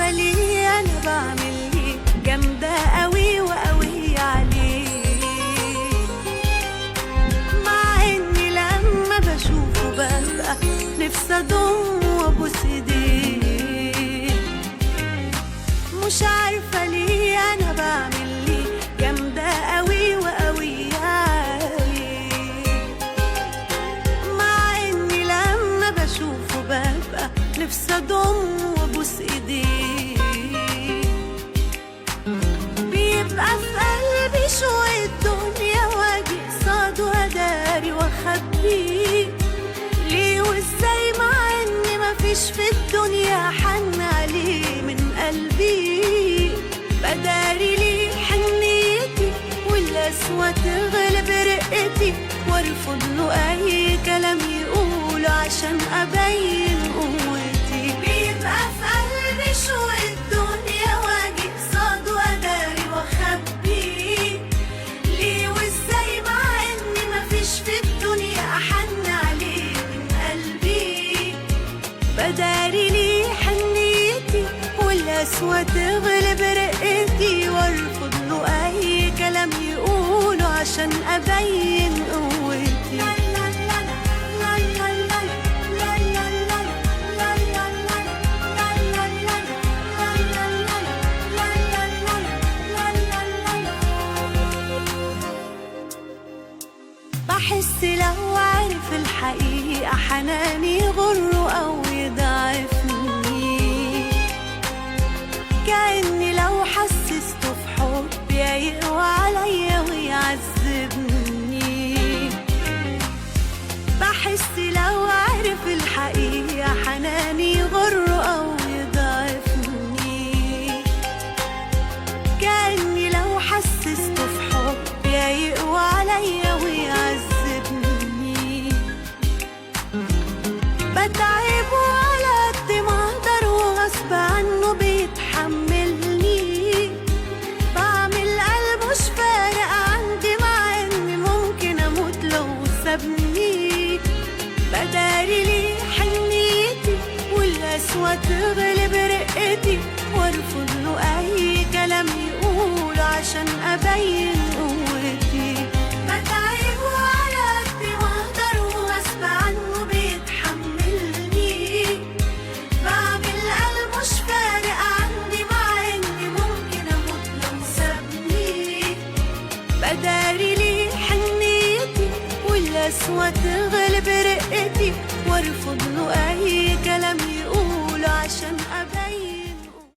عارفة ليه أنا بعمل إيه، جامدة قوي وقوي عليه، مع إني لما بشوفه ببقى نفسي أضم وأبوس إيديه. مش عارفة ليه أنا بعمل ليه، جامدة قوي وقوي عليه، مع إني لما بشوفه ببقى نفسي أضم وأبوس إيديه. بيبقى في قلبي شوية الدنيا واجي قصاده أداري وأخبيه، ليه وإزاي مع إني مفيش في الدنيا حن عليه من قلبي. بداري ليه حنيتي والقسوة تغلب رقتي، وارفض له أي كلام يقوله عشان أبين قوتي. بيبقى في قلبي شوية الدنيا واجي قصاده أداري وأخبيه، ليه وإزاي مع إني مفيش في الدنيا أحن عليه من قلبي. بداري ليه حنيتي والقسوة تغلب رقتي، وارفض له أي كلام يقوله عشان أبين قوتي. بحس لو عارف الحقيقة حناني يغره أو يضعفني، كأني لو حسسته في حبي يقوى عليا ويعذبني. بحس لو عارف الحقيقة حناني يغره أو يضعفني، كأني لو حسسته في حبي يقوى عليا ويعذبني. بتعبه على قد ما اقدر وغصب عنه بيتحملني، بعمل قلب مش فارق عندي مع اني ممكن اموت لو سابني. بداري ليه حنيتي والقسوة تغلب رقتي، وارفض له اي كلام يقوله عشان ابين قوتي. بتعبه على قد ما اقدر وغصب عنه بيتحملني، بعمل قلب مش فارق عندي مع اني ممكن اموت لو سابني. بداري ليه حنيتي والقسوة تغلب رقتي، وارفض له اي كلام يقوله عشان ابين